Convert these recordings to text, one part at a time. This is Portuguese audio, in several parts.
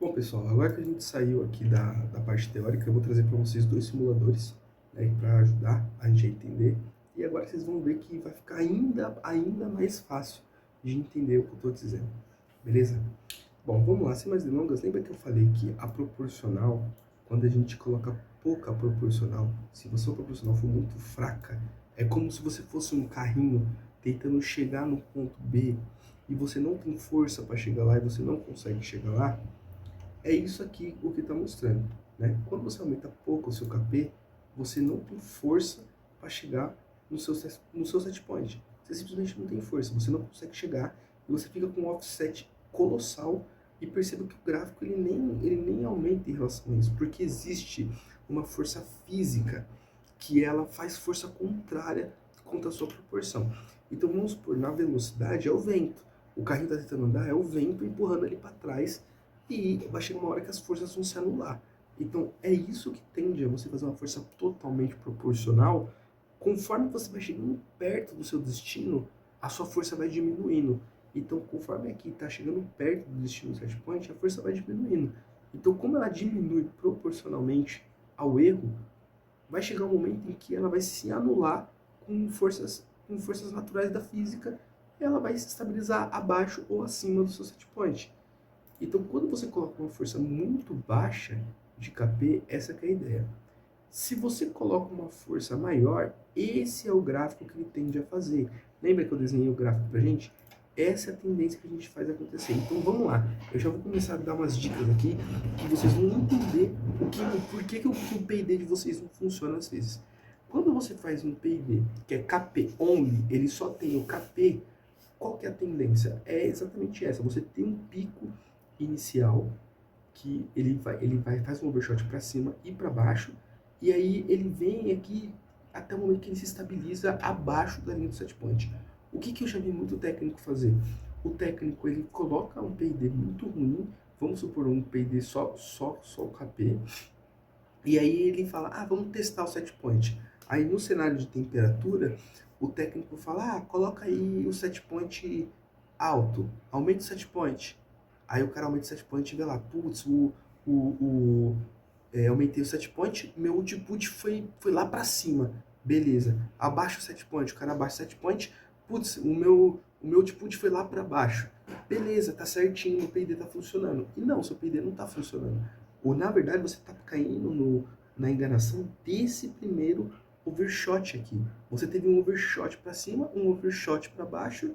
Bom, pessoal, agora que a gente saiu aqui da parte teórica, eu vou trazer para vocês dois simuladores, né, para ajudar a gente a entender. E agora vocês vão ver que vai ficar ainda mais fácil de entender o que eu estou dizendo. Beleza? Bom, vamos lá, sem mais delongas, lembra que eu falei que a proporcional, quando a gente coloca pouca proporcional, se a sua proporcional for muito fraca, é como se você fosse um carrinho tentando chegar no ponto B e você não tem força para chegar lá e você não consegue chegar lá. É isso aqui o que está mostrando, né? Quando você aumenta pouco o seu KP, você não tem força para chegar no seu set point. Você simplesmente não tem força, você não consegue chegar e você fica com um offset colossal. E perceba que o gráfico ele nem aumenta em relação a isso, porque existe uma força física que ela faz força contrária contra a sua proporção. Então vamos supor, na velocidade é o vento. O carrinho está tentando andar, é o vento empurrando ele para trás e vai chegar uma hora que as forças vão se anular. Então é isso que tende a você fazer uma força totalmente proporcional. Conforme você vai chegando perto do seu destino, a sua força vai diminuindo. Então, conforme aqui está chegando perto do destino do set point, a força vai diminuindo. Então, como ela diminui proporcionalmente ao erro, vai chegar um momento em que ela vai se anular com forças naturais da física e ela vai se estabilizar abaixo ou acima do seu set point. Então, quando você coloca uma força muito baixa de KP, essa que é a ideia. Se você coloca uma força maior, esse é o gráfico que ele tende a fazer. Lembra que eu desenhei o gráfico pra gente? Essa é a tendência que a gente faz acontecer. Então vamos lá. Eu já vou começar a dar umas dicas aqui que vocês vão entender por que o P&D de vocês não funciona às vezes. Quando você faz um P&D que é KP only, ele só tem o KP, qual que é a tendência? É exatamente essa. Você tem um pico inicial que ele vai faz um overshot para cima e para baixo, e aí ele vem aqui até o momento que ele se estabiliza abaixo da linha do set point. O que eu já vi muito técnico fazer? O técnico ele coloca um P&D muito ruim, vamos supor um P&D só o KP, e aí ele fala, vamos testar o set point. Aí no cenário de temperatura, o técnico fala, coloca aí o set point alto, aumenta o set point. Aí o cara aumenta o set point e vê lá, putz, aumentei o set point, meu output foi lá pra cima. Beleza. Abaixa o set point, o cara abaixa o set point, putz, o meu output foi lá para baixo. Beleza, tá certinho, o P&D tá funcionando. E não, seu P&D não tá funcionando. Ou na verdade você tá caindo na enganação desse primeiro overshot aqui. Você teve um overshot para cima, um overshot para baixo,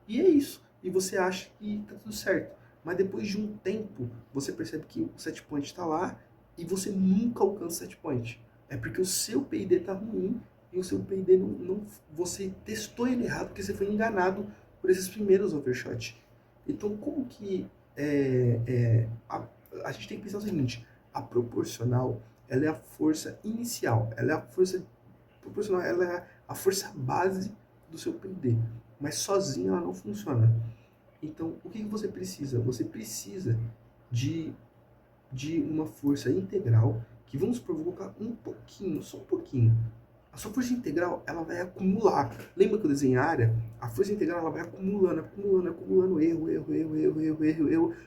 e é isso. E você acha que tá tudo certo. Mas depois de um tempo, você percebe que o set point está lá e você nunca alcança o set point. É porque o seu P&D está ruim e o seu P&D você testou ele errado porque você foi enganado por esses primeiros overshots. Então, como que a gente tem que pensar o seguinte: a proporcional ela é a força inicial, ela é a força proporcional, ela é a força base do seu P&D, mas sozinha ela não funciona. Então, o que você precisa? Você precisa de, de uma força integral que vamos provocar um pouquinho, só um pouquinho. A sua força integral, ela vai acumular. Lembra que eu desenhei a área? A força integral, ela vai acumulando, acumulando, acumulando erro,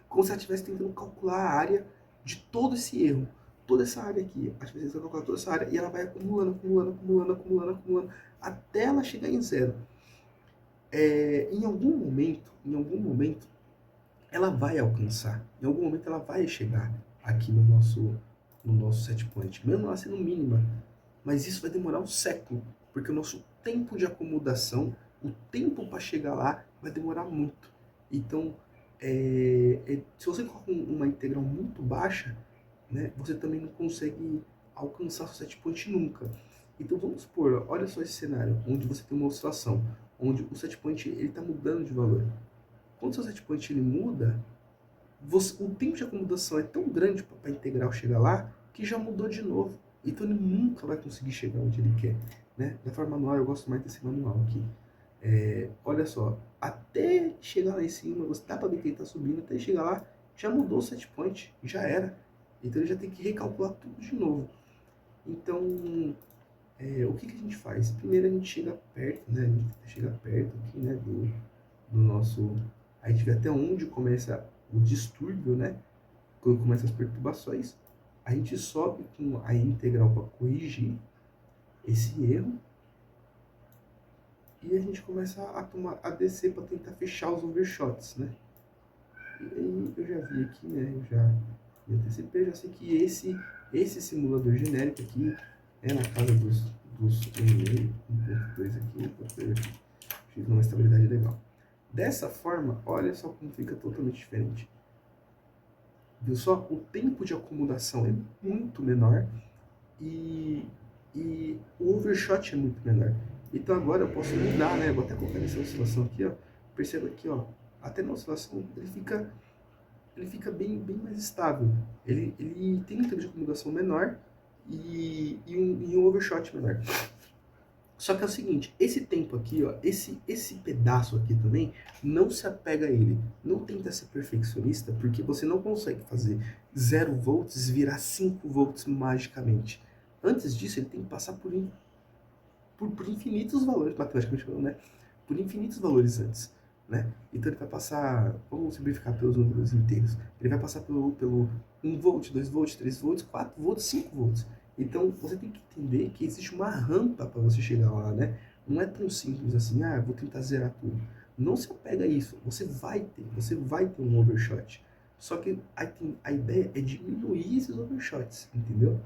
como se ela estivesse tentando calcular a área de todo esse erro. Toda essa área aqui. A gente vai calcular toda essa área e ela vai acumulando, acumulando, acumulando, acumulando, acumulando, até ela chegar em zero. Em algum momento, ela vai alcançar. Em algum momento ela vai chegar aqui no nosso set point, mesmo ela sendo mínima. Mas isso vai demorar um século, porque o nosso tempo de acomodação, o tempo para chegar lá, vai demorar muito. Então, se você coloca uma integral muito baixa, né, você também não consegue alcançar o set point nunca. Então vamos supor, olha só esse cenário, onde você tem uma oscilação, onde o set point está mudando de valor. Quando o seu set point ele muda, o tempo de acomodação é tão grande para a integral chegar lá, que já mudou de novo. Então ele nunca vai conseguir chegar onde ele quer. Né? Da forma manual, eu gosto mais desse manual aqui. Olha só, até chegar lá em cima, você dá para ver que ele está subindo, até chegar lá, já mudou o set point, já era. Então ele já tem que recalcular tudo de novo. Então, o que a gente faz? Primeiro a gente chega perto, né? A gente chega perto aqui, né? Do nosso... A gente vê até onde começa o distúrbio, né? quando começam as perturbações, a gente sobe com a integral para corrigir esse erro e a gente começa a descer para tentar fechar os overshots, né? E aí eu já vi aqui, né? Eu já me antecipei, já sei que esse simulador genérico aqui é na casa dos 1,5, 1.2 aqui, 1.2 aqui. Fica uma estabilidade legal. Dessa forma, olha só como fica totalmente diferente. Viu só? O tempo de acumulação é muito menor e o overshot é muito menor. Então agora eu posso mudar, né? Vou até colocar nessa oscilação aqui, ó. Perceba aqui, ó. Até na oscilação ele fica bem mais estável. Ele tem um tempo de acumulação menor e um overshot menor. Só que é o seguinte, esse tempo aqui, ó, esse pedaço aqui também, não se apega a ele. Não tenta ser perfeccionista, porque você não consegue fazer 0 volts virar 5 volts magicamente. Antes disso, ele tem que passar por infinitos valores, matematicamente falando, né? Por infinitos valores antes, né? Então ele vai passar, vamos simplificar pelos números inteiros, ele vai passar pelo 1 volt, 2 volts, 3 volts, 4 volts, 5 volts. Então você tem que entender que existe uma rampa para você chegar lá, né? Não é tão simples assim, ah, vou tentar zerar tudo. Não se apega a isso, você vai ter um overshot. Só que a ideia é diminuir esses overshots, entendeu?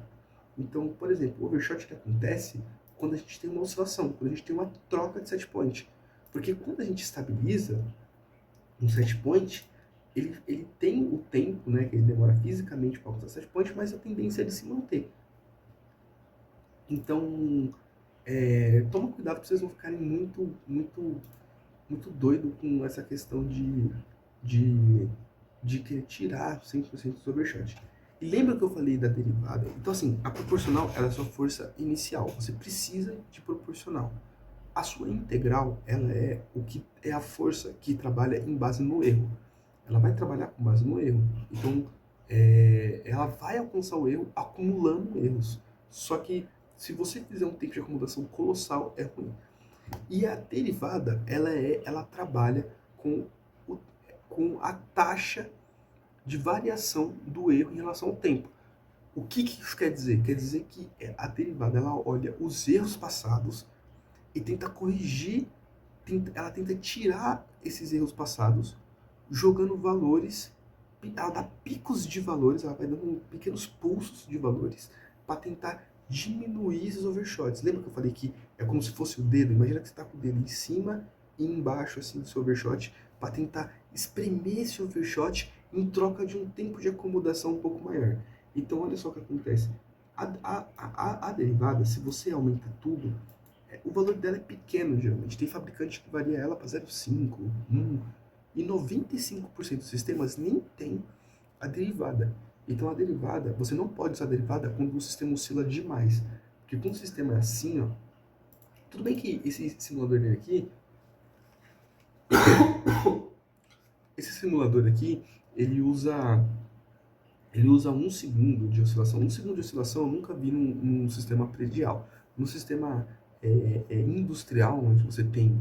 Então, por exemplo, o overshot que acontece quando a gente tem uma oscilação, quando a gente tem uma troca de set point. Porque quando a gente estabiliza um set point, ele tem o tempo, né, que ele demora fisicamente para alcançar set point, mas a tendência é de se manter. Então, toma cuidado para vocês não ficarem muito doido com essa questão de querer tirar 100% do overshot. E lembra que eu falei da derivada? Então, assim, a proporcional ela é a sua força inicial. Você precisa de proporcional. A sua integral, ela é o que é a força que trabalha em base no erro. Ela vai trabalhar com base no erro. Então, ela vai alcançar o erro acumulando erros. Só que se você fizer um tempo de acumulação colossal, é ruim. E a derivada, ela trabalha com a taxa de variação do erro em relação ao tempo. O que isso quer dizer? Quer dizer que a derivada ela olha os erros passados e tenta corrigir, ela tenta tirar esses erros passados, jogando valores, ela dá picos de valores, ela vai dando pequenos pulsos de valores para tentar diminuir esses overshots. Lembra que eu falei que é como se fosse o dedo? Imagina que você está com o dedo em cima e embaixo assim do seu overshot para tentar espremer esse overshot em troca de um tempo de acomodação um pouco maior. Então olha só o que acontece. A derivada, se você aumenta tudo, o valor dela é pequeno geralmente. Tem fabricante que varia ela para 0,5, 1, e 95% dos sistemas nem tem a derivada. Então a derivada, você não pode usar a derivada quando o sistema oscila demais. Porque quando o sistema é assim, ó, tudo bem que esse simulador dele aqui, esse simulador aqui, ele usa 1 segundo de oscilação. 1 segundo de oscilação eu nunca vi num sistema predial. No sistema industrial, onde você tem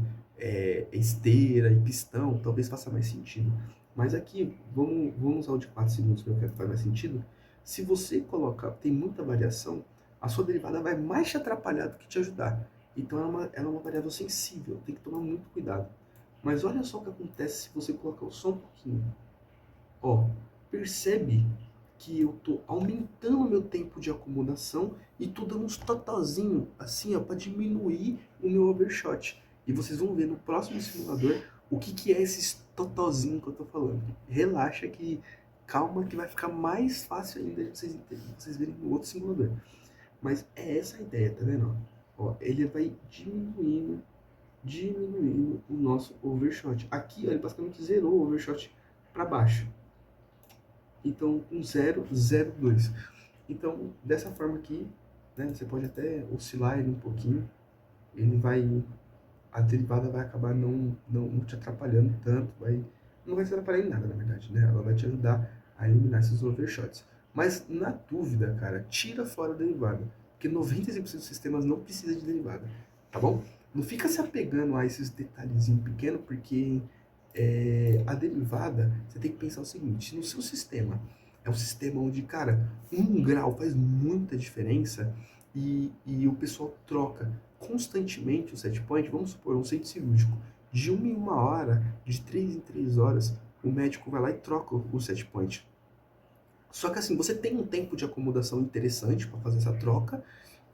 esteira e pistão, talvez faça mais sentido. Mas aqui, vamos usar o de 4 segundos, que eu quero que faz mais sentido. Se você tem muita variação, a sua derivada vai mais te atrapalhar do que te ajudar. Então ela é uma variável sensível, tem que tomar muito cuidado. Mas olha só o que acontece se você colocar o som um pouquinho. Ó, percebe que eu tô aumentando o meu tempo de acomodação e tô dando uns totalzinho assim, ó, para diminuir o meu overshot. E vocês vão ver no próximo simulador o que é esse totalzinho que eu tô falando. Relaxa que calma que vai ficar mais fácil ainda de vocês verem no outro simulador. Mas é essa a ideia, tá vendo? Ó, ele vai diminuindo o nosso overshot. Aqui, ó, ele basicamente zerou o overshot para baixo. Então, com 0,02. Então, dessa forma aqui, né, você pode até oscilar ele um pouquinho. A derivada vai acabar não te atrapalhando tanto. Não vai te atrapalhar em nada, na verdade, né? Ela vai te ajudar a eliminar esses overshots. Mas, na dúvida, cara, tira fora a derivada. Porque 95% dos sistemas não precisa de derivada, tá bom? Não fica se apegando a esses detalhezinhos pequenos, porque a derivada, você tem que pensar o seguinte: no seu sistema é um sistema onde, cara, 1 grau faz muita diferença e o pessoal troca constantemente o set point. Vamos supor, um centro cirúrgico, de 1 em 1 hora, de 3 em 3 horas, o médico vai lá e troca o set point. Só que assim, você tem um tempo de acomodação interessante para fazer essa troca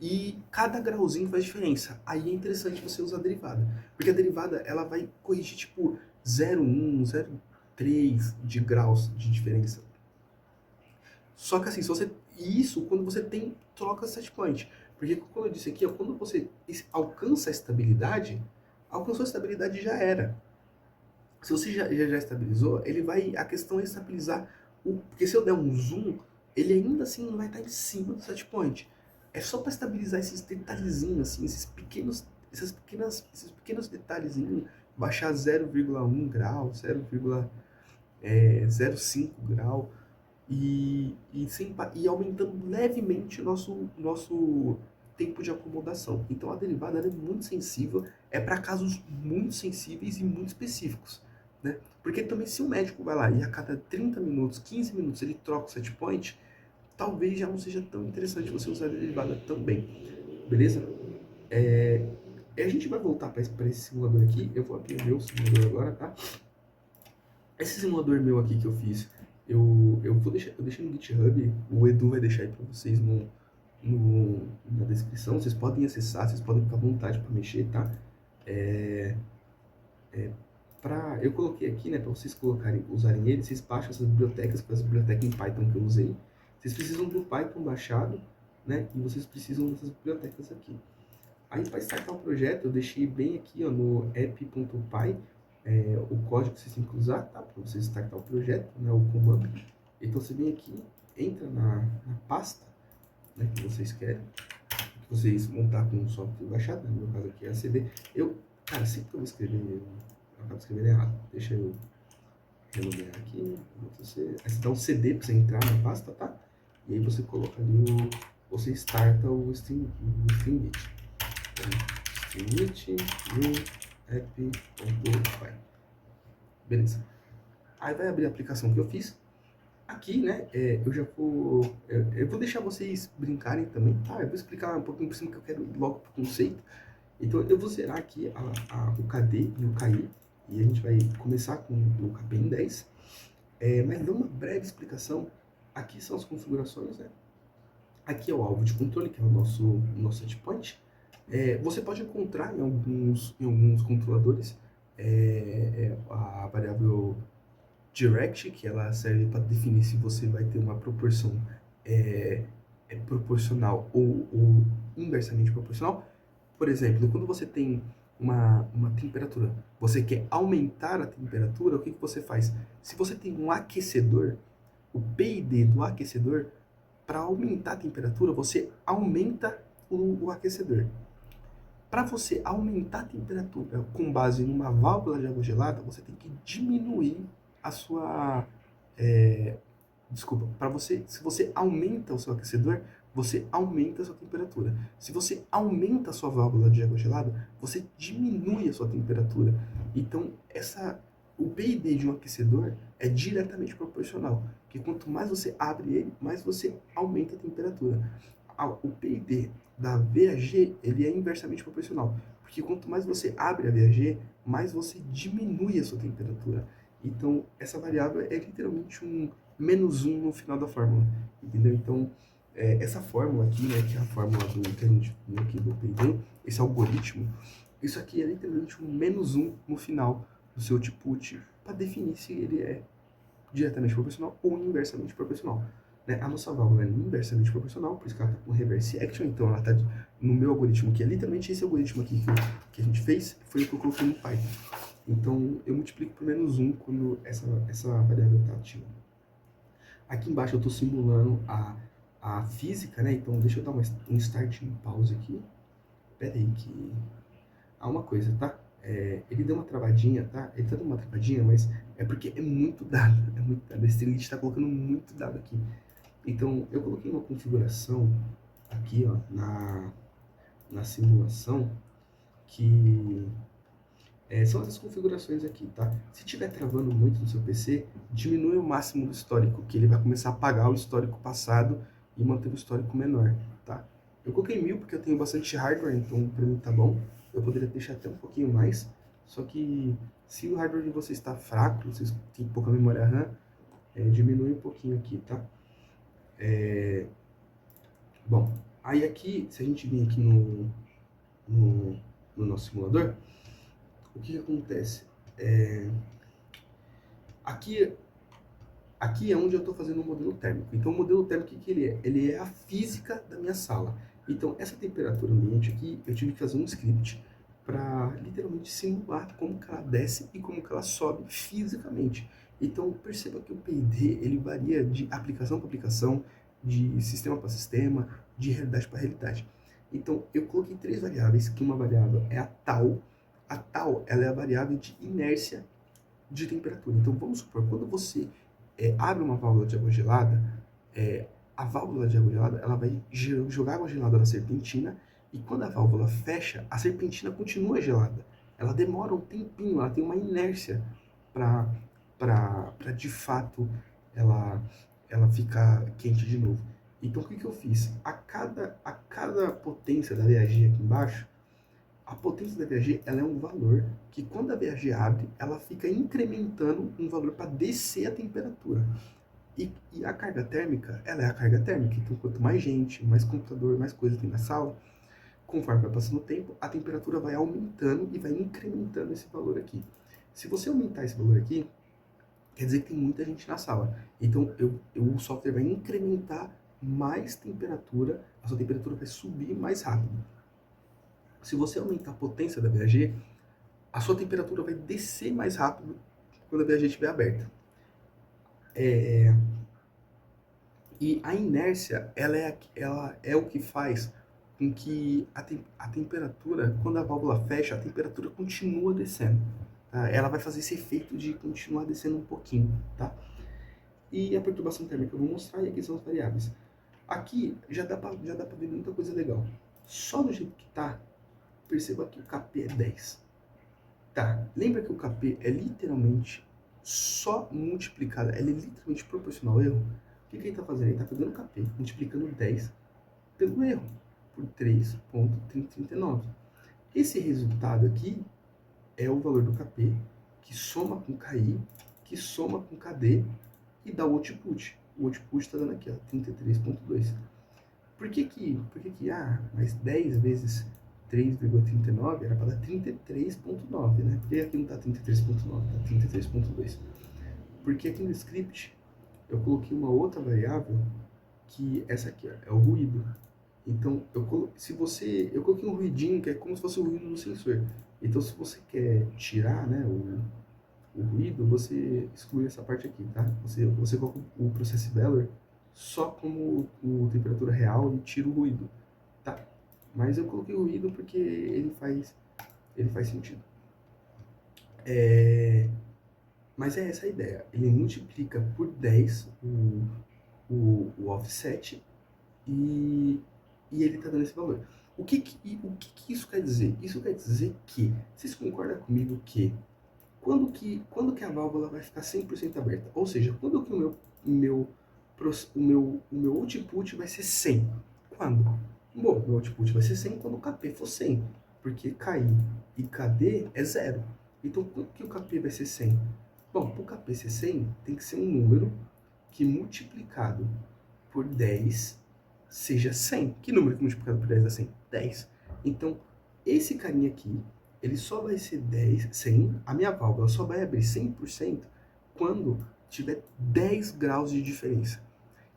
e cada grauzinho faz diferença. Aí é interessante você usar a derivada. Porque a derivada, ela vai corrigir tipo 0,1, 0,3 de graus de diferença. Só que assim, se você, isso quando você tem troca set point. Porque como eu disse aqui, ó, quando você alcança a estabilidade, alcançou a estabilidade já era. Se você já estabilizou, ele vai. A questão é estabilizar. Porque se eu der um zoom, ele ainda assim não vai estar em cima do set point. É só para estabilizar esses detalhezinhos, assim, esses pequenos detalhezinhos, baixar 0,1 grau, 0,05 grau e aumentando levemente o nosso tempo de acomodação. Então a derivada é muito sensível, é para casos muito sensíveis e muito específicos. Né? Porque também se o médico vai lá e a cada 30 minutos, 15 minutos ele troca o set point, talvez já não seja tão interessante você usar a derivada também. Beleza? A gente vai voltar para esse simulador aqui. Eu vou abrir o meu simulador agora, tá? Esse simulador meu aqui que eu fiz, eu deixei no GitHub, o Edu vai deixar aí para vocês na descrição. Vocês podem acessar, vocês podem ficar à vontade para mexer, tá? Eu coloquei aqui, né, para vocês usarem ele, vocês baixam essas bibliotecas, com as bibliotecas em Python que eu usei. Vocês precisam do Python baixado, né, e vocês precisam dessas bibliotecas aqui. Aí, para startar o projeto, eu deixei bem aqui, ó, no app.py, o código que vocês têm que usar, tá, para vocês startar o projeto, né, o comando. Então, você vem aqui, entra na pasta, né, que vocês querem, que vocês montar com o software baixado, né, no meu caso aqui é a CD. Cara, sempre que eu vou escrever, eu acabo escrevendo errado. Deixa eu renomear aqui. Aí você dá um CD para você entrar na pasta, tá? E aí você coloca ali você starta o Stringit. Então, Stringit no app.py. Beleza. Aí vai abrir a aplicação que eu fiz. Aqui, né, eu vou deixar vocês brincarem também, tá? Eu vou explicar um pouquinho por cima que eu quero ir logo pro conceito. Então eu vou zerar aqui o KD e o KI, e a gente vai começar com o KPM 10. Mas dando uma breve explicação, aqui são as configurações, né? Aqui é o alvo de controle, que é o nosso setpoint. Você pode encontrar em alguns controladores a variável direct, que ela serve para definir se você vai ter uma proporção proporcional ou inversamente proporcional. Por exemplo, quando você tem uma temperatura, você quer aumentar a temperatura, o que você faz? Se você tem um aquecedor, o PID do aquecedor, para aumentar a temperatura, você aumenta o aquecedor. Para você aumentar a temperatura com base numa válvula de água gelada, você tem que diminuir a sua... se você aumenta o seu aquecedor, você aumenta a sua temperatura. Se você aumenta a sua válvula de água gelada, você diminui a sua temperatura. Então, o PID de um aquecedor é diretamente proporcional, que quanto mais você abre ele, mais você aumenta a temperatura. O PID da VAG, ele é inversamente proporcional, porque quanto mais você abre a VAG, mais você diminui a sua temperatura. Então, essa variável é literalmente um -1 no final da fórmula, entendeu? Então, essa fórmula aqui, né, que é a fórmula que a gente viu aqui do PID, esse algoritmo, isso aqui é literalmente um -1 no final do seu output para definir se ele é diretamente proporcional ou inversamente proporcional. Né? A nossa válvula é inversamente proporcional, por isso que ela está com reverse action, então ela está no meu algoritmo, que é literalmente esse algoritmo aqui que a gente fez, foi o que eu coloquei no Python. Então, eu multiplico por -1 quando essa variável está ativa. Aqui embaixo eu estou simulando a física, né? Então, deixa eu dar um start em pause aqui. Pera aí que... uma coisa, tá? Ele deu uma travadinha, tá? Ele tá dando uma travadinha, mas é porque é muito dado. Esse Stringit está colocando muito dado aqui. Então, eu coloquei uma configuração aqui, ó, na simulação, que São essas configurações aqui, tá? Se estiver travando muito no seu PC, diminui o máximo do histórico, que ele vai começar a apagar o histórico passado e manter o histórico menor, tá? Eu coloquei 1000 porque eu tenho bastante hardware, então pra mim tá bom. Eu poderia deixar até um pouquinho mais, só que se o hardware de vocês está fraco, vocês têm pouca memória RAM, diminui um pouquinho aqui, tá? Bom, aí aqui, se a gente vir aqui no, no nosso simulador, o que acontece? Aqui, aqui é onde eu estou fazendo o modelo térmico. Então, o modelo térmico, o que ele é? Ele é a física da minha sala. Então, essa temperatura ambiente aqui, eu tive que fazer um script para literalmente simular como que ela desce e como que ela sobe fisicamente. Então, perceba que o P&D, ele varia de aplicação para aplicação, de sistema para sistema, de realidade para realidade. Então, eu coloquei 3 variáveis, que uma variável é a tal. A tal, ela é a variável de inércia de temperatura. Então, vamos supor, quando você abre uma válvula de água gelada, a válvula de água gelada ela vai jogar água gelada na serpentina, e quando a válvula fecha, a serpentina continua gelada. Ela demora um tempinho, ela tem uma inércia para de fato ela ficar quente de novo. Então, o que eu fiz? A cada potência da VAG aqui embaixo, a potência da VAG ela é um valor que, quando a VAG abre, ela fica incrementando um valor para descer a temperatura. E a carga térmica, ela é a carga térmica. Então, quanto mais gente, mais computador, mais coisa tem na sala, conforme vai passando o tempo, a temperatura vai aumentando e vai incrementando esse valor aqui. Se você aumentar esse valor aqui, quer dizer que tem muita gente na sala. Então, o software vai incrementar mais temperatura, a sua temperatura vai subir mais rápido. Se você aumentar a potência da VAG, a sua temperatura vai descer mais rápido quando a VAG estiver aberta. E a inércia, ela é o que faz com que a temperatura, quando a válvula fecha, a temperatura continua descendo. Tá? Ela vai fazer esse efeito de continuar descendo um pouquinho, tá? E a perturbação térmica eu vou mostrar, e aqui são as variáveis. Aqui já dá pra ver muita coisa legal. Só do jeito que tá, perceba que o KP é 10. Tá, lembra que o KP é literalmente só multiplicado, ele é literalmente proporcional ao erro? O que ele está fazendo? Ele está pegando o KP, multiplicando 10 pelo erro, por 3,39. Esse resultado aqui é o valor do KP, que soma com KI, que soma com KD e dá o output. O output está dando aqui, ó, 33,2. Por que, mas 10 vezes 3,39 era para dar 33,9, né? Por que aqui não está 33,9, está 33,2? Porque aqui no script eu coloquei uma outra variável, que essa aqui ó, é o ruído. Então, eu coloquei um ruidinho que é como se fosse o ruído do sensor. Então, se você quer tirar, né, o ruído, você exclui essa parte aqui, tá? Você coloca o process value só como temperatura real e tira o ruído, tá? Mas eu coloquei o ruído porque ele faz sentido. Mas é essa a ideia. Ele multiplica por 10 o offset e ele está dando esse valor. O que isso quer dizer? Isso quer dizer que, vocês concordam comigo que quando que a válvula vai ficar 100% aberta? Ou seja, quando que o meu output vai ser 100? Quando? Bom, meu output vai ser 100 quando o KP for 100, porque KI e KD é 0. Então, quando que o KP vai ser 100? Bom, para o KP ser 100, tem que ser um número que multiplicado por 10 seja 100. Que número que multiplicado por 10 dá 100? 10. Então, esse carinha aqui, ele só vai ser 10, 100, a minha válvula só vai abrir 100% quando tiver 10 graus de diferença.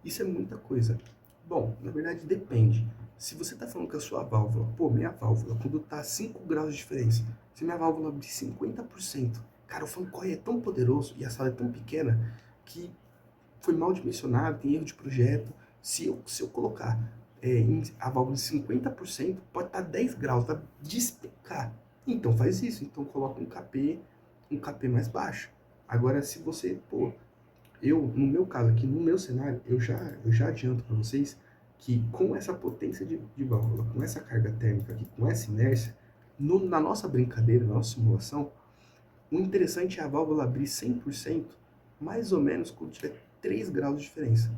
Isso é muita coisa. Bom, na verdade depende. Se você está falando que a sua válvula, minha válvula, quando está 5 graus de diferença, se minha válvula abrir 50%, cara, o Fancoil é tão poderoso e a sala é tão pequena que foi mal dimensionado, tem erro de projeto. Se eu colocar a válvula em 50%, pode estar 10 graus, vai despencar. Então faz isso, então coloca um KP mais baixo. Agora, se você, no meu caso aqui, no meu cenário, eu já adianto para vocês que com essa potência de válvula, com essa carga térmica aqui, com essa inércia, na nossa brincadeira, na nossa simulação, O interessante é a válvula abrir 100%, mais ou menos quando tiver 3 graus de diferença.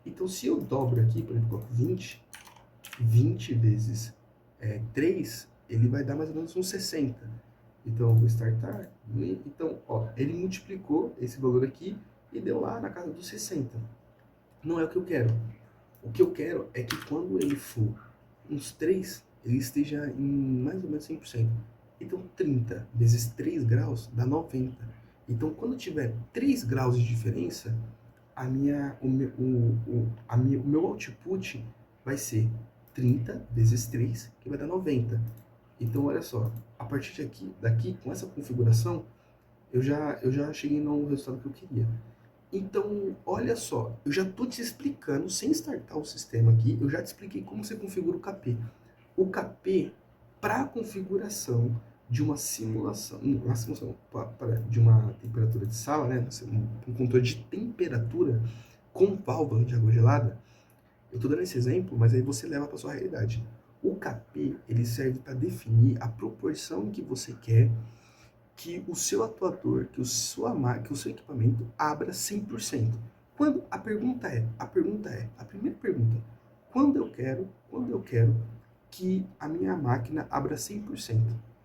Então, se eu dobro aqui, por exemplo, coloco 20 vezes 3, ele vai dar mais ou menos uns 60. Então, eu vou startar. Então, ó, ele multiplicou esse valor aqui e deu lá na casa dos 60. Não é o que eu quero. O que eu quero é que quando ele for uns 3, ele esteja em mais ou menos 100%. Então, 30 vezes 3 graus dá 90. Então, quando tiver 3 graus de diferença, o meu output vai ser 30 vezes 3, que vai dar 90. Então, olha só, a partir daqui com essa configuração, eu já cheguei no resultado que eu queria. Então, olha só, eu já estou te explicando, sem startar o sistema aqui, eu já te expliquei como você configura o KP. O KP, para a configuração de uma simulação de uma temperatura de sala, né, um controle de temperatura com válvula de água gelada, eu estou dando esse exemplo, mas aí você leva para sua realidade. O KP, ele serve para definir a proporção que você quer que o seu atuador, que o seu equipamento abra 100%. Quando a primeira pergunta, quando eu quero que a minha máquina abra 100%?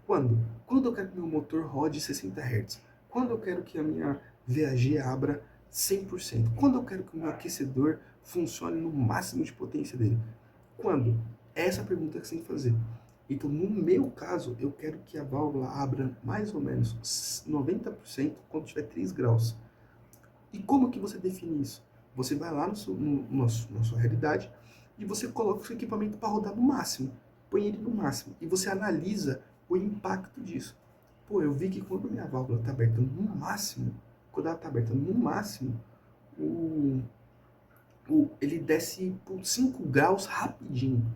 Quando? Quando eu quero que meu motor rode 60 Hz? Quando eu quero que a minha VAG abra 100%? Quando eu quero que o meu aquecedor funcione no máximo de potência dele? Quando? Essa é a pergunta que você tem que fazer. Então, no meu caso, eu quero que a válvula abra mais ou menos 90% quando tiver 3 graus. E como que você define isso? Você vai lá na sua realidade e você coloca o seu equipamento para rodar no máximo. Põe ele no máximo. E você analisa o impacto disso. Pô, eu vi que quando minha válvula está aberta no máximo, quando ela está aberta no máximo, ele desce por 5 graus rapidinho.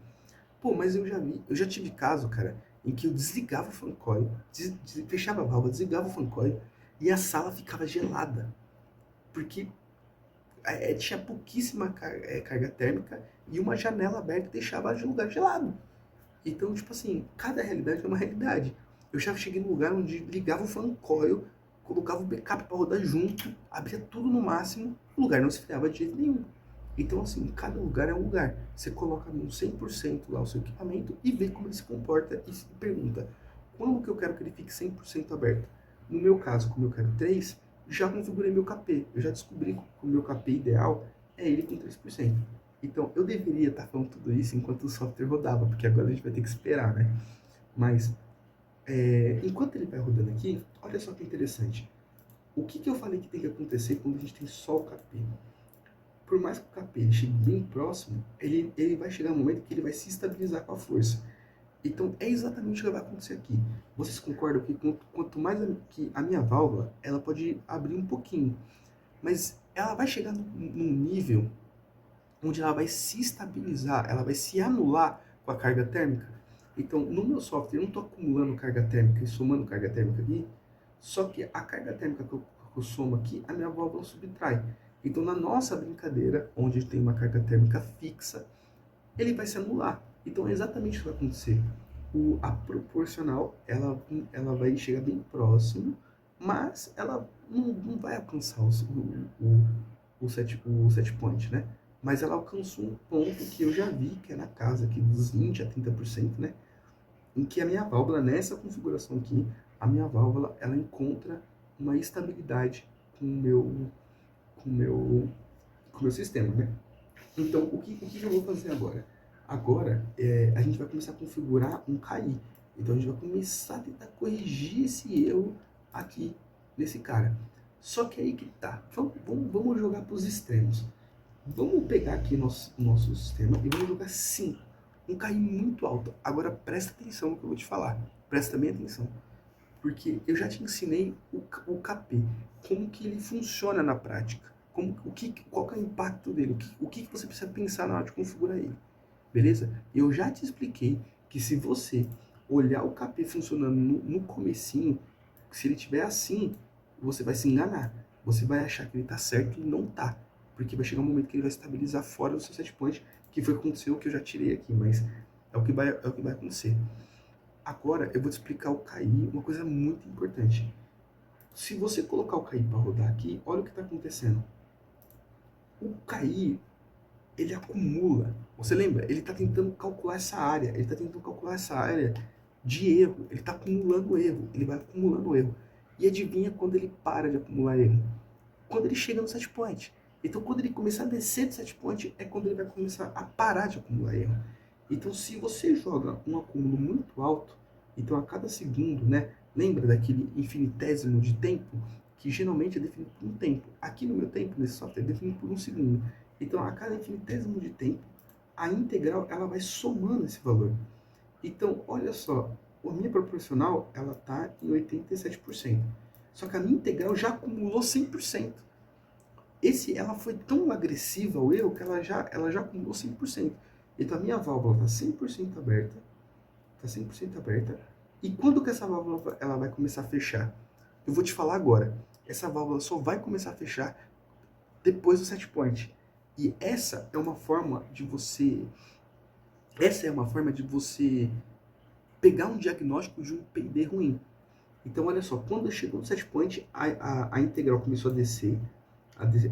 Pô, mas eu já tive caso, cara, em que eu desligava o fan coil, fechava a válvula, desligava o fan coil e a sala ficava gelada. Porque tinha pouquíssima carga térmica e uma janela aberta deixava o lugar gelado. Então, tipo assim, cada realidade é uma realidade. Eu já cheguei num lugar onde ligava o fan coil, colocava o backup para rodar junto, abria tudo no máximo, o lugar não esfriava de jeito nenhum. Então, assim, cada lugar é um lugar. Você coloca no 100% lá o seu equipamento e vê como ele se comporta e se pergunta, quando que eu quero que ele fique 100% aberto? No meu caso, como eu quero 3, já configurei meu KP. Eu já descobri que o meu KP ideal é ele com 3%. Então, eu deveria estar falando tudo isso enquanto o software rodava, porque agora a gente vai ter que esperar, né? Mas, enquanto ele vai rodando aqui, olha só que interessante. O que eu falei que tem que acontecer quando a gente tem só o KP? Por mais que o KP chegue bem próximo, ele vai chegar um momento que ele vai se estabilizar com a força. Então, é exatamente o que vai acontecer aqui. Vocês concordam que quanto mais que a minha válvula, ela pode abrir um pouquinho, mas ela vai chegar num nível onde ela vai se estabilizar, ela vai se anular com a carga térmica. Então, no meu software, eu não estou acumulando carga térmica e somando carga térmica aqui, só que a carga térmica que eu somo aqui, a minha válvula subtrai. Então, na nossa brincadeira, onde tem uma carga térmica fixa, ele vai se anular. Então, é exatamente o que vai acontecer. A proporcional, ela vai chegar bem próximo, mas ela não vai alcançar o set point, né? Mas ela alcançou um ponto que eu já vi, que é na casa aqui dos 20 a 30%, né? Em que a minha válvula, nessa configuração aqui, a minha válvula, ela encontra uma estabilidade com o meu sistema, né? Então, o que eu vou fazer agora? Agora, a gente vai começar a configurar um KI. Então, a gente vai começar a tentar corrigir esse erro aqui nesse cara. Só que aí que tá. Vamos jogar para os extremos. Vamos pegar aqui nosso sistema e vamos jogar sim um KI muito alto. Agora presta atenção no que eu vou te falar. Presta bem atenção. Porque eu já te ensinei o KP, como que ele funciona na prática. Qual que é o impacto dele, o que você precisa pensar na hora de configurar ele. Beleza? Eu já te expliquei que se você olhar o KP funcionando no comecinho, se ele tiver assim, você vai se enganar. Você vai achar que ele está certo e não está. Porque vai chegar um momento que ele vai estabilizar fora do seu set point, que foi o que aconteceu, que eu já tirei aqui, mas é o que vai acontecer. Agora eu vou te explicar o KI, uma coisa muito importante. Se você colocar o KI para rodar aqui, olha o que está acontecendo. O KI, ele acumula. Você lembra? Ele está tentando calcular essa área. Ele está tentando calcular essa área de erro. Ele está acumulando erro. Ele vai acumulando erro. E adivinha quando ele para de acumular erro? Quando ele chega no set point. Então, quando ele começar a descer do set point, é quando ele vai começar a parar de acumular erro. Então, se você joga um acúmulo muito alto, então a cada segundo, né? Lembra daquele infinitésimo de tempo? Que geralmente é definido por um tempo. Aqui no meu tempo, nesse software, é definido por um segundo. Então, a cada infinitésimo de tempo, a integral ela vai somando esse valor. Então, olha só, a minha proporcional ela está em 87%. Só que a minha integral já acumulou 100%. Ela foi tão agressiva ao erro que ela já acumulou 100%. Então, a minha válvula está 100% aberta. Está 100% aberta. E quando que essa válvula ela vai começar a fechar? Eu vou te falar agora. Essa válvula só vai começar a fechar depois do set point. E essa é uma forma de você pegar um diagnóstico de um P&D ruim. Então, olha só, quando chegou no set point, a integral começou a descer,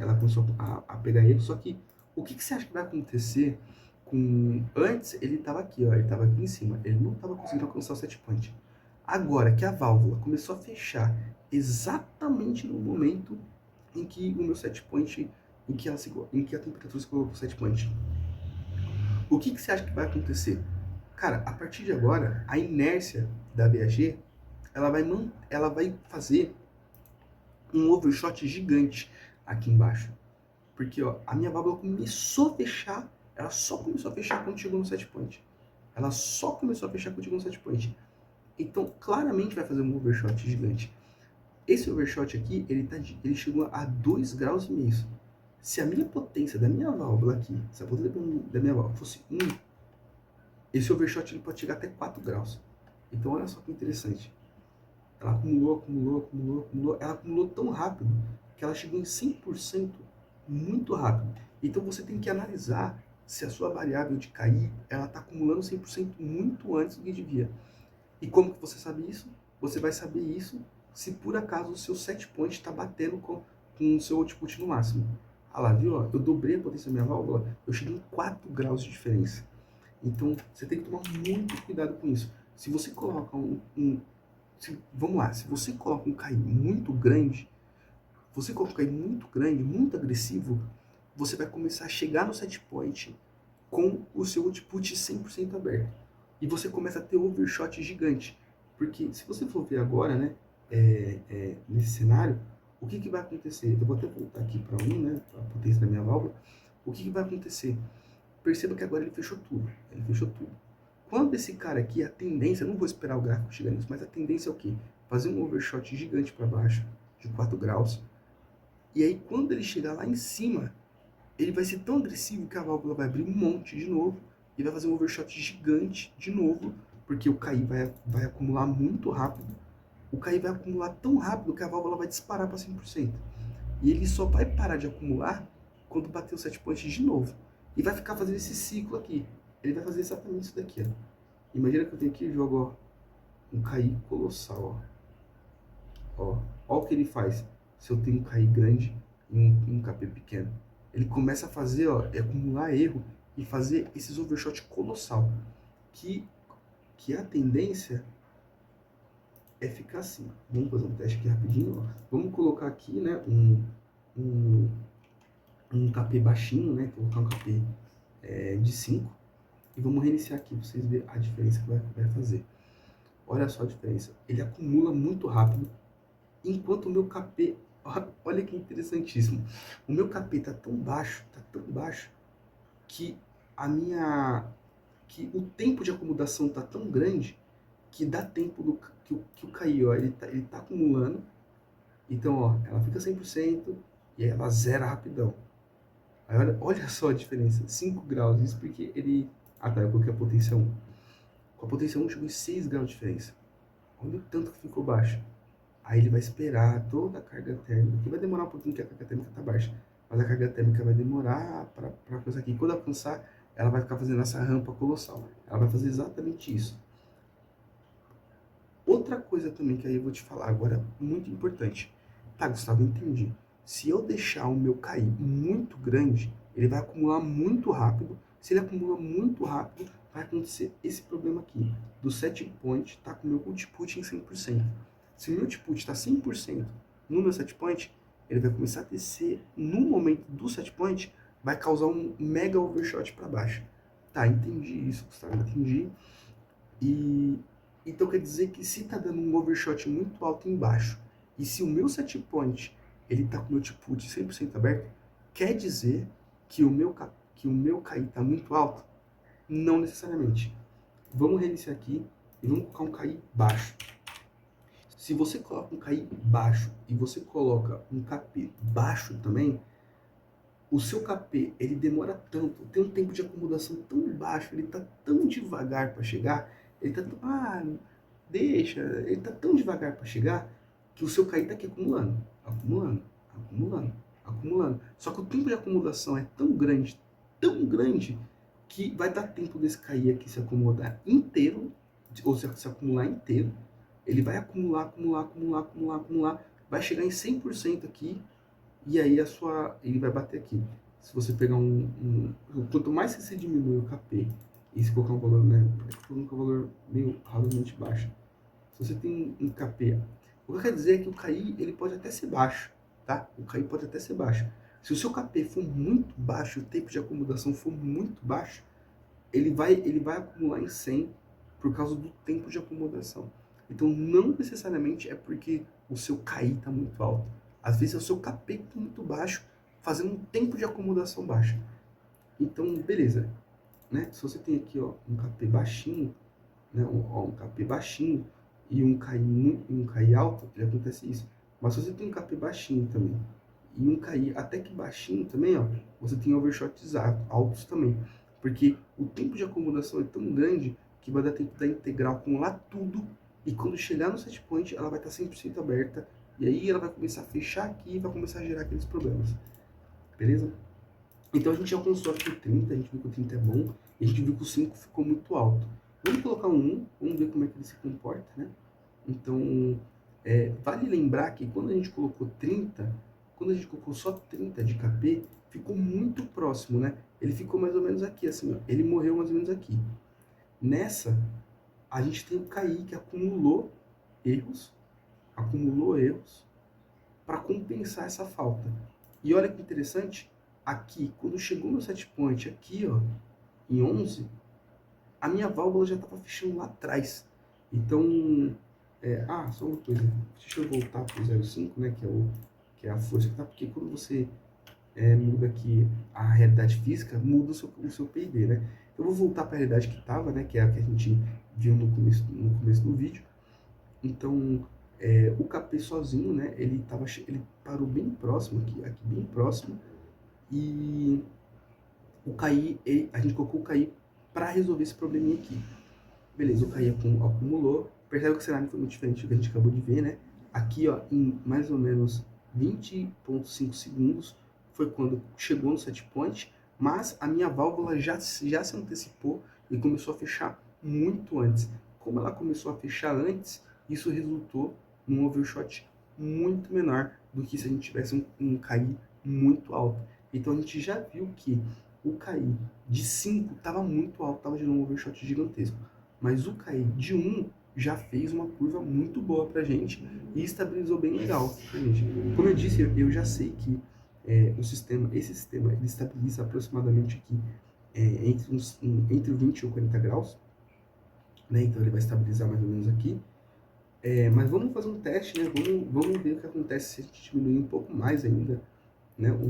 ela começou a pegar erro, só que o que você acha que vai acontecer com... Antes, ele estava aqui, ó, ele estava aqui em cima, ele não estava conseguindo alcançar o set point. Agora que a válvula começou a fechar exatamente no momento em que o meu set point, em que a temperatura se colocou no set point. O que você acha que vai acontecer? Cara, a partir de agora, a inércia da BAG, ela vai fazer um overshot gigante aqui embaixo. Porque ó, a minha válvula começou a fechar, ela só começou a fechar quando chegou no set point. Ela só começou a fechar quando chegou no set point. Então, claramente vai fazer um overshot gigante. Esse overshot aqui, ele chegou a 2,5 graus. Se a minha potência da minha válvula aqui, se a potência da minha válvula fosse 1, esse overshot ele pode chegar até 4 graus. Então, olha só que interessante. Ela acumulou. Ela acumulou tão rápido que ela chegou em 100% muito rápido. Então, você tem que analisar se a sua variável de KI ela está acumulando 100% muito antes do que devia. E como que você sabe isso? Você vai saber isso se por acaso o seu set point está batendo com o seu output no máximo. Ah lá, viu? Eu dobrei a potência da minha válvula, eu cheguei em 4 graus de diferença. Então, você tem que tomar muito cuidado com isso. Se você coloca vamos lá, se você coloca um KI muito grande, muito agressivo, você vai começar a chegar no set point com o seu output 100% aberto. E você começa a ter overshot gigante. Porque se você for ver agora, né, nesse cenário, o que vai acontecer? Eu vou até voltar aqui para 1, né, a potência da minha válvula. O que vai acontecer? Perceba que agora ele fechou tudo. Quando esse cara aqui, a tendência, não vou esperar o gráfico chegar nisso, mas a tendência é o quê? Fazer um overshot gigante para baixo, de 4 graus. E aí, quando ele chegar lá em cima, ele vai ser tão agressivo que a válvula vai abrir um monte de novo e vai fazer um overshot gigante de novo, porque o KI vai acumular muito rápido. O KI vai acumular tão rápido que a válvula vai disparar para 100%. E ele só vai parar de acumular quando bater o set point de novo. E vai ficar fazendo esse ciclo aqui. Ele vai fazer exatamente isso daqui, ó. Imagina que eu tenho aqui e jogo, ó, um KI colossal, ó. Ó o que ele faz se eu tenho um KI grande e um KP pequeno. Ele começa a fazer, ó, acumular erro e fazer esses overshot colossal. Que a tendência é ficar assim. Vamos fazer um teste aqui rapidinho, ó. Vamos colocar aqui, né, um KP baixinho, né, colocar um KP de 5. E vamos reiniciar aqui para vocês verem a diferença que vai fazer. Olha só a diferença. Ele acumula muito rápido, enquanto o meu KP... Olha que interessantíssimo. O meu KP está tão baixo, que que o tempo de acomodação está tão grande que dá tempo que o KI, ó, ele tá acumulando. Então, ó, ela fica 100% e aí ela zera rapidão. Aí olha só a diferença, 5 graus, isso porque ele... Ah tá, eu coloquei a potência 1. Com a potência 1 chegou em 6 graus de diferença. Olha o tanto que ficou baixo. Aí ele vai esperar toda a carga térmica, que vai demorar um pouquinho que a carga térmica está baixa. Mas a carga térmica vai demorar para alcançar aqui. Quando alcançar, ela vai ficar fazendo essa rampa colossal. Ela vai fazer exatamente isso. outra coisa também que aí eu vou te falar agora, muito importante. Tá, Gustavo, eu entendi. Se eu deixar o meu cair muito grande, ele vai acumular muito rápido. Se ele acumula muito rápido, vai acontecer esse problema aqui, do set point tá com o meu output em 100%. Se o meu output está 100% no meu set point, ele vai começar a descer no momento do set point, vai causar um mega overshot para baixo. Tá, entendi isso, Gustavo, entendi. E então quer dizer que se tá dando um overshot muito alto embaixo, e se o meu set point ele tá com o meu output 100% aberto, quer dizer que que o meu KI tá muito alto? Não necessariamente. Vamos reiniciar aqui e vamos colocar um KI baixo. Se você coloca um KI baixo e você coloca um KP baixo também, o seu KP ele demora tanto, tem um tempo de acomodação tão baixo, ele está tão devagar para chegar, ele está deixa, ele está tão devagar para chegar que o seu KI está aqui acumulando, acumulando, acumulando, acumulando. Só que o tempo de acumulação é tão grande que vai dar tempo desse KI aqui se acomodar inteiro, ou se acumular inteiro. Ele vai acumular, acumular, acumular, acumular, acumular, vai chegar em 100% aqui, e aí ele vai bater aqui. Se você pegar quanto mais você diminui o KP, e se colocar um valor, né, um valor meio razoavelmente baixo. Se você tem um KP, o que quer dizer é que o KI, ele pode até ser baixo, tá? O KI pode até ser baixo. Se o seu KP for muito baixo, o tempo de acomodação for muito baixo, ele vai acumular em 100 por causa do tempo de acomodação. Então, não necessariamente é porque o seu KI está muito alto. Às vezes é o seu KP que está muito baixo, fazendo um tempo de acomodação baixo. Então, beleza. Né? Se você tem aqui ó, um KP baixinho, né? um KP baixinho e um KI alto, já acontece isso. Mas se você tem um KP baixinho também e um KI até que baixinho também, ó, você tem overshots altos também. Porque o tempo de acomodação é tão grande que vai dar tempo da integral acumular tudo, e quando chegar no set point ela vai estar 100% aberta, e aí ela vai começar a fechar aqui e vai começar a gerar aqueles problemas. Beleza? Então a gente alcançou aqui o 30, a gente viu que o 30 é bom, e a gente viu que o 5 ficou muito alto. Vamos colocar um 1, vamos ver como é que ele se comporta, né? Então, vale lembrar que quando a gente colocou 30, quando a gente colocou só 30 de KP, ficou muito próximo, né? Ele ficou mais ou menos aqui, assim, ó. Ele morreu mais ou menos aqui. Nessa, a gente tem o KI que acumulou erros para compensar essa falta. E olha que interessante, aqui, quando chegou no set point, aqui, ó, em 11, a minha válvula já estava fechando lá atrás. Então, só uma coisa, deixa eu voltar para o 0,5, né, que é a força que tá, porque quando você muda aqui a realidade física, muda o seu PID, né? Eu vou voltar para a realidade que estava, né, que é a que a gente viu no começo do vídeo. Então, o KP sozinho, né, ele parou bem próximo aqui bem próximo, e o KI, a gente colocou o KI para resolver esse probleminha aqui. Beleza, o KI acumulou, percebe que o cenário foi muito diferente do que a gente acabou de ver, né? Aqui, ó, em mais ou menos 20,5 segundos, foi quando chegou no set point, mas a minha válvula já se antecipou e começou a fechar muito antes. Como ela começou a fechar antes, isso resultou num overshot muito menor do que se a gente tivesse um KI muito alto. Então a gente já viu que o KI de 5 estava muito alto, estava gerando um overshot gigantesco. Mas o KI de 1 já fez uma curva muito boa pra gente e estabilizou bem legal pra gente. Como eu disse, eu já sei que esse sistema ele estabiliza aproximadamente aqui entre 20 ou 40 graus, né? Então ele vai estabilizar mais ou menos aqui. Mas vamos fazer um teste, né? Vamos ver o que acontece se a gente diminuir um pouco mais ainda, né? O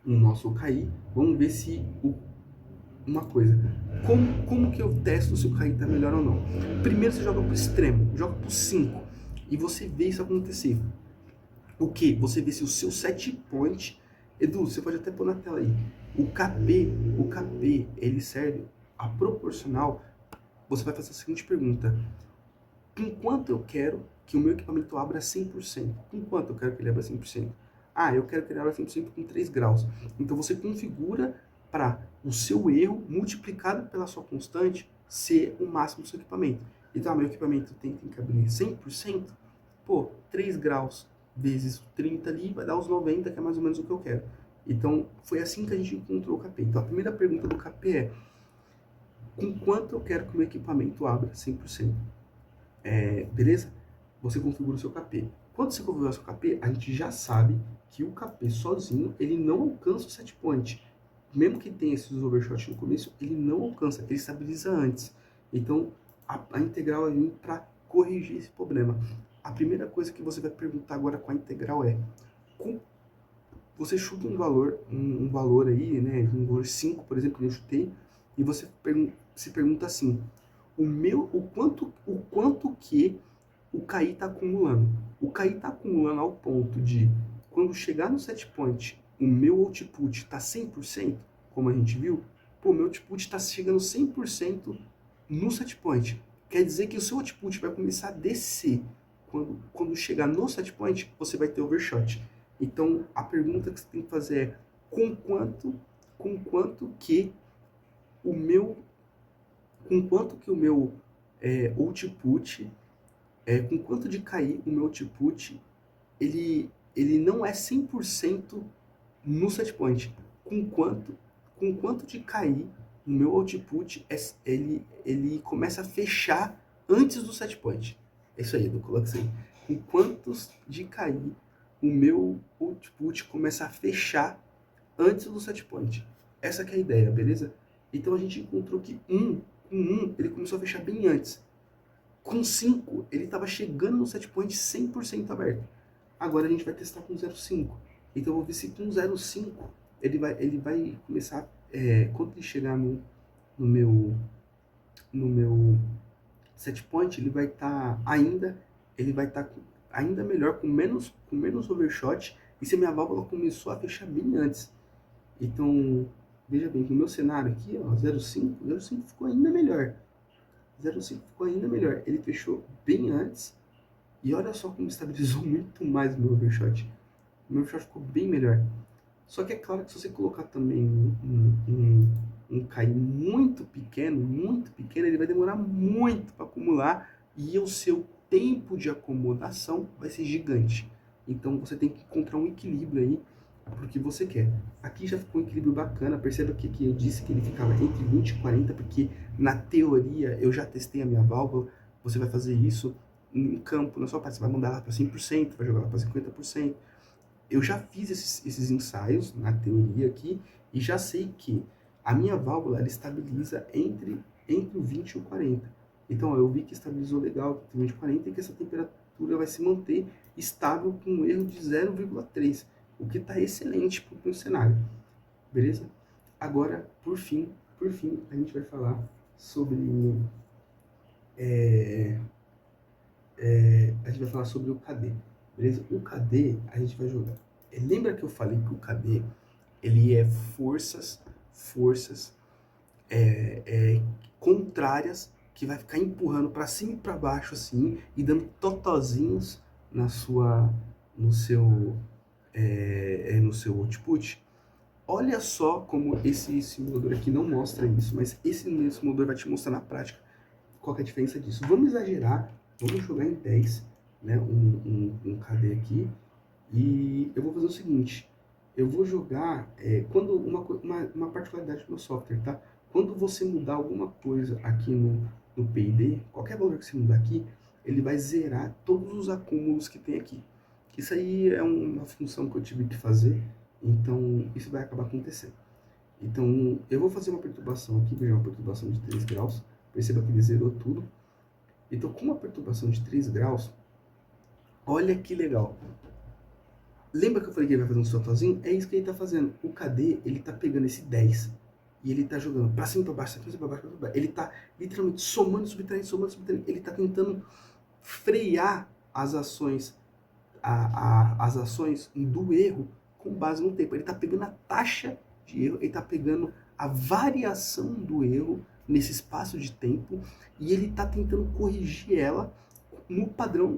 nosso KI. Vamos ver se uma coisa. Como que eu testo se o KI tá melhor ou não? Primeiro você joga pro extremo, joga pro 5 e você vê isso acontecer. O que? Você vê se o seu set point... Edu, você pode até pôr na tela aí. O KP, ele serve a proporcional. Você vai fazer a seguinte pergunta: com quanto eu quero que o meu equipamento abra 100%? Com quanto eu quero que ele abra 100%? Eu quero que ele abra 100% com 3 graus. Então você configura para o seu erro multiplicado pela sua constante ser o máximo do seu equipamento. Então, meu equipamento tem que abrir 100%, pô, 3 graus vezes 30 ali vai dar os 90, que é mais ou menos o que eu quero. Então, foi assim que a gente encontrou o KP. Então, a primeira pergunta do KP é: com quanto eu quero que o meu equipamento abra 100%? Beleza? Você configura o seu KP. Quando você configurar o seu KP, a gente já sabe que o KP sozinho, ele não alcança o set point. Mesmo que tenha esses overshot no começo, ele não alcança, ele estabiliza antes. Então, a integral vai vir para corrigir esse problema. A primeira coisa que você vai perguntar agora com a integral é: você chuta um valor aí, né, um valor 5, por exemplo, que eu chutei, e você se pergunta assim: o quanto que o KI está acumulando? O KI está acumulando ao ponto de, quando chegar no set point, o meu output está 100%, como a gente viu, pô, meu output está chegando 100% no set point. Quer dizer que o seu output vai começar a descer. Quando chegar no set point, você vai ter overshot. Então, a pergunta que você tem que fazer é: com quanto que o meu output, com quanto de cair o meu output, ele não é 100% no set point. Com quanto de cair o meu output, ele começa a fechar antes do set point. É isso aí, Edu, coloca isso aí. Com quantos de cair o meu output começa a fechar antes do set point. Essa que é a ideia, beleza? Então a gente encontrou que com 1 ele começou a fechar bem antes. Com 5 ele estava chegando no set point 100% aberto. Agora a gente vai testar com 0,5. Então eu vou ver se com 0,5 ele vai começar, quando ele chegar no meu set point, ele vai estar ainda melhor, com menos overshot, e se a minha válvula começou a fechar bem antes. Então, veja bem, no meu cenário aqui, ó, 0,5 ficou ainda melhor. 0,5 ficou ainda melhor. Ele fechou bem antes, e olha só como estabilizou muito mais o meu overshot. O meu overshot ficou bem melhor. Só que é claro que se você colocar também um KI muito pequeno, ele vai demorar muito para acumular, e o seu tempo de acomodação vai ser gigante. Então você tem que encontrar um equilíbrio aí pro que você quer. Aqui já ficou um equilíbrio bacana. Perceba que eu disse que ele ficava entre 20 e 40, porque na teoria eu já testei a minha válvula. Você vai fazer isso em campo, na sua parte, você vai mandar ela para 100%, vai jogar ela para 50%. Eu já fiz esses ensaios na teoria aqui e já sei que a minha válvula ela estabiliza entre o 20 e o 40. Então eu vi que estabilizou legal entre 20 e 40 e que essa temperatura vai se manter estável com um erro de 0,3, o que está excelente para o meu cenário. Beleza? Agora, por fim, a gente vai falar sobre o KD. Beleza? O KD a gente vai jogar. Lembra que eu falei que o KD ele é forças contrárias, que vai ficar empurrando para cima e para baixo assim e dando totozinhos no seu output. Olha só como esse simulador aqui não mostra isso, mas esse simulador vai te mostrar na prática qual que é a diferença disso. Vamos exagerar, vamos jogar em 10, né, um KD aqui, e eu vou fazer o seguinte: eu vou jogar, quando uma particularidade do meu software, tá? Quando você mudar alguma coisa aqui no PID, qualquer valor que você mudar aqui, ele vai zerar todos os acúmulos que tem aqui. Isso aí é uma função que eu tive que fazer, então isso vai acabar acontecendo. Então eu vou fazer uma perturbação aqui, veja, uma perturbação de 3 graus, perceba que ele zerou tudo. Então com uma perturbação de 3 graus, olha que legal. Lembra que eu falei que ele vai fazer um totozinho? É isso que ele tá fazendo. O KD, ele tá pegando esse 10 e ele tá jogando pra cima, pra baixo, pra cima, pra baixo, pra baixo. Ele tá literalmente somando, subtraindo, somando, subtraindo. Ele tá tentando frear as ações, as ações do erro com base no tempo. Ele tá pegando a taxa de erro, ele tá pegando a variação do erro nesse espaço de tempo e ele tá tentando corrigir ela no padrão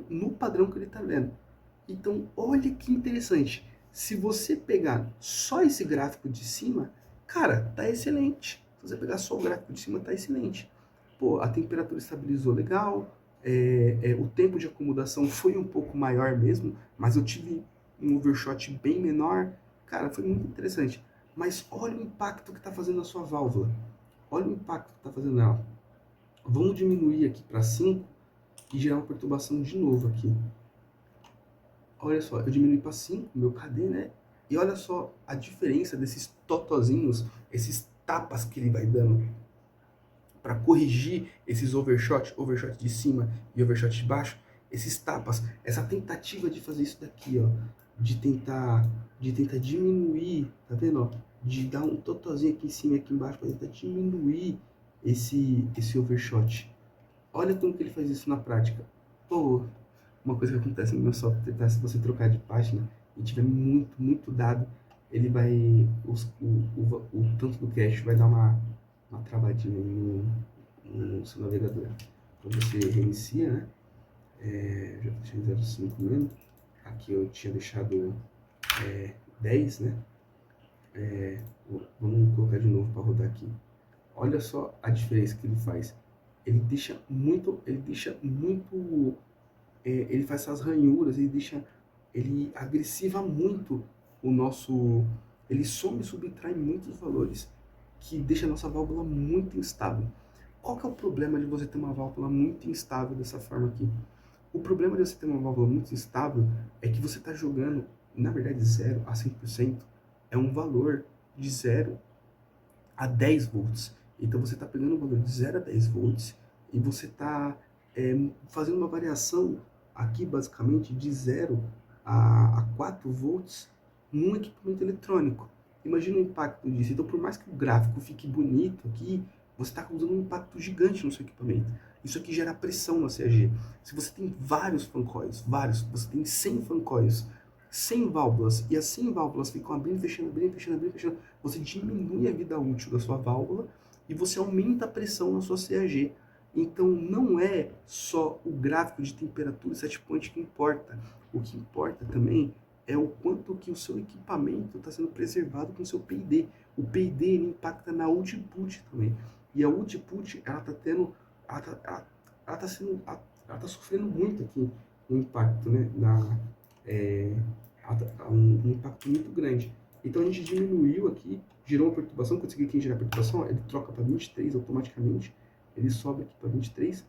que ele tá vendo. Então, olha que interessante. Se você pegar só esse gráfico de cima, cara, tá excelente. Se você pegar só o gráfico de cima, tá excelente. pô, a temperatura estabilizou legal, o tempo de acomodação foi um pouco maior mesmo, mas eu tive um overshot bem menor. Cara, foi muito interessante. Mas olha o impacto que está fazendo na sua válvula. Olha o impacto que está fazendo nela. Vamos diminuir aqui para 5 e gerar uma perturbação de novo aqui. Olha só, eu diminui para 5, meu KD, né? E olha só a diferença desses totozinhos, esses tapas que ele vai dando para corrigir esses overshot de cima e overshot de baixo, esses tapas, essa tentativa de fazer isso daqui, ó, de tentar diminuir, tá vendo, ó, de dar um totozinho aqui em cima e aqui embaixo para tentar diminuir esse overshot. Olha como que ele faz isso na prática. Pô, uma coisa que acontece no meu software, tá? Se você trocar de página e tiver muito dado, ele vai, o tanto do cache vai dar uma travadinha no seu navegador. Então você reinicia, né? Já deixei 0,5 mesmo. Aqui eu tinha deixado 10, né? Vamos colocar de novo para rodar aqui. Olha só a diferença que ele faz. Ele faz essas ranhuras, ele agressiva muito o nosso, ele soma e subtrai muitos valores, que deixa a nossa válvula muito instável. Qual que é o problema de você ter uma válvula muito instável dessa forma aqui? O problema de você ter uma válvula muito instável é que você está jogando, na verdade, 0 a 100% é um valor de 0 a 10 volts. Então você está pegando um valor de 0 a 10 volts e você está fazendo uma variação aqui, basicamente, de 0 a 4 volts num equipamento eletrônico. Imagina o impacto disso. Então, por mais que o gráfico fique bonito aqui, você está causando um impacto gigante no seu equipamento. Isso aqui gera pressão na CAG. Se você tem vários fancoils, você tem 100 fancoils, 100 válvulas, e as 100 válvulas ficam abrindo, fechando, você diminui a vida útil da sua válvula e você aumenta a pressão na sua CAG. Então, não é só o gráfico de temperatura e set point que importa. O que importa também é o quanto que o seu equipamento está sendo preservado com o seu PID. O PID ele impacta na output também. E a output, ela tá sofrendo muito aqui um impacto, né? Um impacto muito grande. Então a gente diminuiu aqui, gerou uma perturbação, consegui aqui gerar perturbação, ele troca para 23 automaticamente, ele sobe aqui para 23,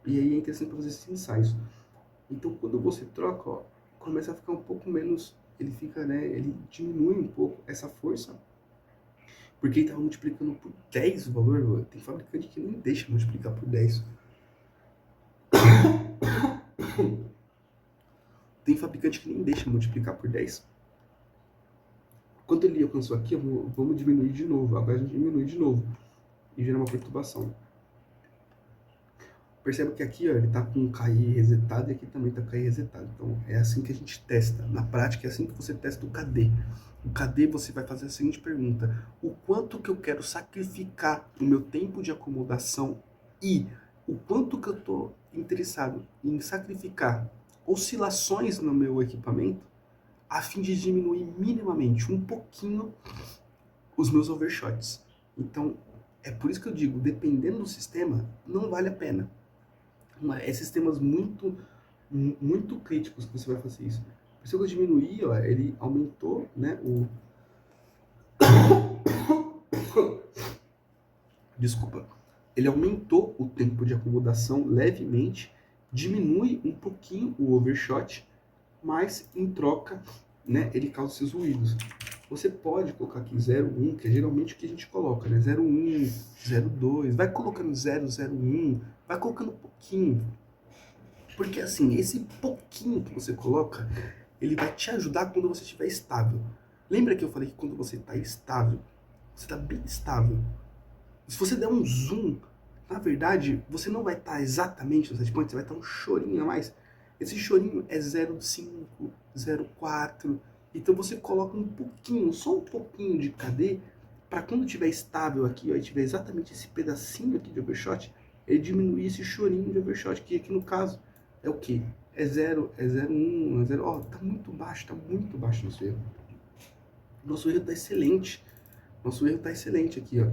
e aí é interessante para fazer esses ensaios. Então quando você troca, ó, começa a ficar um pouco menos, ele fica, né, ele diminui um pouco essa força, porque ele estava multiplicando por 10 o valor, tem fabricante que nem deixa multiplicar por 10. Tem fabricante que nem deixa multiplicar por 10. Quando ele alcançou aqui, vamos diminuir de novo. Agora a gente diminui de novo e gera uma perturbação. Percebe que aqui, ó, ele está com um KI resetado e aqui também está KI resetado. Então é assim que a gente testa. Na prática é assim que você testa o KD. O KD você vai fazer a seguinte pergunta: o quanto que eu quero sacrificar o meu tempo de acomodação e o quanto que eu estou interessado em sacrificar oscilações no meu equipamento a fim de diminuir minimamente, um pouquinho, os meus overshots. Então, é por isso que eu digo, dependendo do sistema, não vale a pena. É sistemas muito críticos que você vai fazer isso. Por isso que eu diminuí, ó, ele aumentou, né, Desculpa. Ele aumentou o tempo de acomodação levemente, diminui um pouquinho o overshot, mas em troca, né, ele causa esses ruídos. Você pode colocar aqui 0,1, que é geralmente o que a gente coloca, né? 0,1, 0,2, vai colocando 0, 0,1, vai colocando pouquinho. Porque assim, esse pouquinho que você coloca, ele vai te ajudar quando você estiver estável. Lembra que eu falei que quando você está estável, você está bem estável. Se você der um zoom, na verdade, você não vai estar exatamente no set point, você vai estar um chorinho a mais. Esse chorinho é 0,5, 0,4. Então você coloca um pouquinho, só um pouquinho de KD, para quando estiver estável aqui, ó, e tiver exatamente esse pedacinho aqui de overshot, ele diminuir esse chorinho de overshot, que aqui no caso é o que? É 0, é 0,1, é 0... Ó, tá muito baixo nosso erro. Nosso erro tá excelente. Nosso erro tá excelente aqui, ó.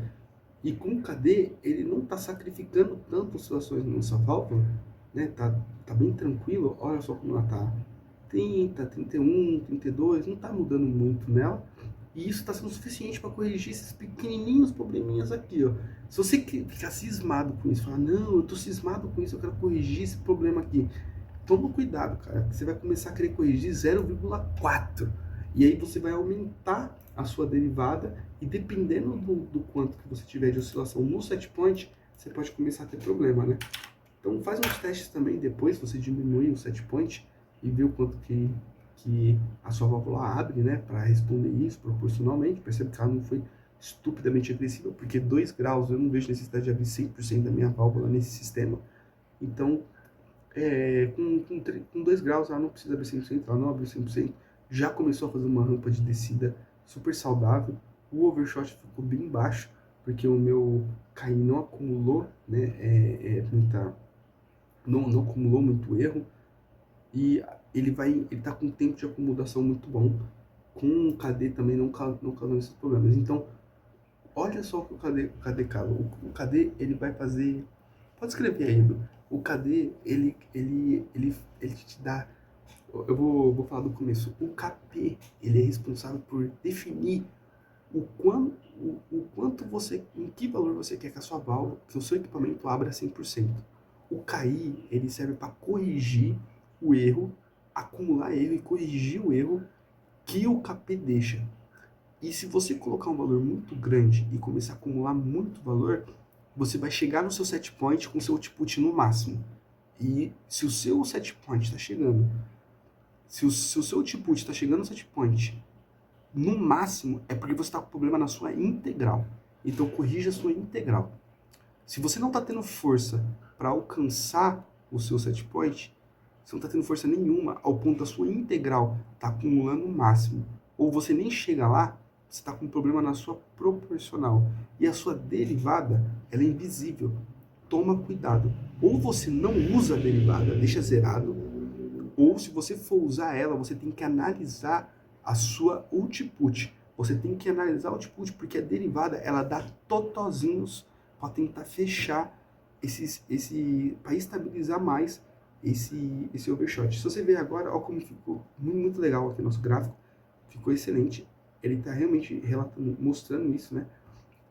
E com o KD, ele não está sacrificando tanto oscilações na nossa válvula, né? Tá bem tranquilo, olha só como ela tá 30, 31, 32, não está mudando muito nela. E isso está sendo suficiente para corrigir esses pequenininhos probleminhas aqui, ó. Se você ficar cismado com isso, falar, não, eu tô cismado com isso, eu quero corrigir esse problema aqui. Toma cuidado, cara, você vai começar a querer corrigir 0,4. E aí você vai aumentar a sua derivada e dependendo do quanto que você tiver de oscilação no set point, você pode começar a ter problema, né? Então faz uns testes também depois, você diminui o set point e vê o quanto que a sua válvula abre, né, para responder isso proporcionalmente. Percebe que ela não foi estupidamente agressiva, porque 2 graus eu não vejo necessidade de abrir 100% da minha válvula nesse sistema. Então, com 2 graus ela não precisa abrir 100%, ela não abriu 100%, já começou a fazer uma rampa de descida super saudável, o overshot ficou bem baixo, porque o meu KI não acumulou, né, não acumulou muito erro, e ele tá com um tempo de acomodação muito bom, com o KD também não causando esses problemas. Então, olha só o que o KD causa. O KD, ele vai fazer... Pode escrever aí, Edu. O KD, ele te dá... Eu vou falar do começo. O KP, ele é responsável por definir o quanto você... Em que valor você quer que a sua válvula, que o seu equipamento abra 100%. O KI, ele serve para corrigir o erro, acumular erro e corrigir o erro que o KP deixa. E se você colocar um valor muito grande e começar a acumular muito valor, você vai chegar no seu set point com seu output no máximo. E se o seu set point está chegando, se o seu output está chegando no set point no máximo, é porque você está com problema na sua integral. Então corrija a sua integral. Se você não está tendo força para alcançar o seu set point, você não está tendo força nenhuma ao ponto da sua integral estar acumulando o máximo, ou você nem chega lá, você está com um problema na sua proporcional. E a sua derivada, ela é invisível. Toma cuidado. Ou você não usa a derivada, deixa zerado, ou se você for usar ela, você tem que analisar a sua output. Você tem que analisar o output, porque a derivada, ela dá totozinhos para tentar fechar para estabilizar mais esse overshot. Se você ver agora, olha como ficou muito legal aqui o nosso gráfico, ficou excelente. Ele está realmente mostrando isso, né?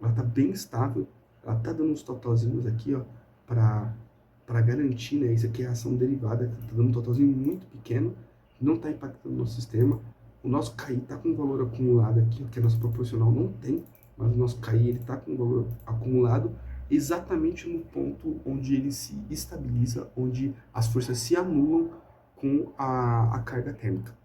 Ela está bem estável, ela está dando uns totozinhos aqui, ó, para garantir, né? Isso aqui é a ação derivada, está dando um totalzinho muito pequeno, não está impactando o nosso sistema. O nosso KI está com um valor acumulado aqui, que a nossa proporcional não tem, mas o nosso KI está com um valor acumulado exatamente no ponto onde ele se estabiliza, onde as forças se anulam com a carga térmica.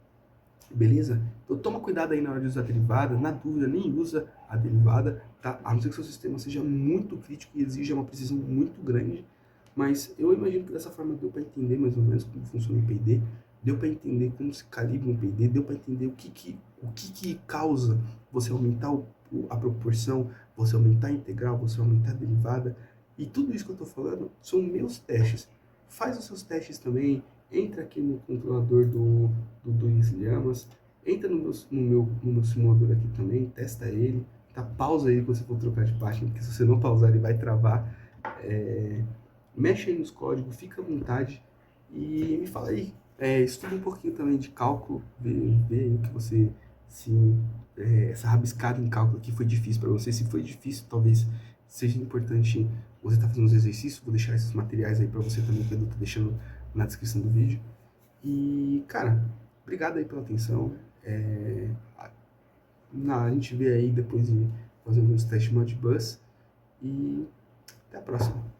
Beleza? Então toma cuidado aí na hora de usar a derivada, na dúvida nem usa a derivada, tá? A não ser que seu sistema seja muito crítico e exija uma precisão muito grande, mas eu imagino que dessa forma deu para entender mais ou menos como funciona o PID, deu para entender como se calibra um PID, deu para entender o que causa você aumentar a proporção, você aumentar a integral, você aumentar a derivada, e tudo isso que eu estou falando são meus testes. Faz os seus testes também, entra aqui no controlador do Luiz Lhamas, entra no meu simulador aqui também, testa ele, tá? Pausa ele quando você for trocar de página, porque se você não pausar ele vai travar. Mexe aí nos códigos, fica à vontade e me fala aí. Estuda um pouquinho também de cálculo, vê o que você, essa rabiscada em cálculo aqui foi difícil para você. Se foi difícil, talvez seja importante você estar fazendo os exercícios. Vou deixar esses materiais aí para você também, que o Edu tá deixando na descrição do vídeo. E, cara, obrigado aí pela atenção. A gente vê aí depois de fazendo uns testes Modbus. E até a próxima.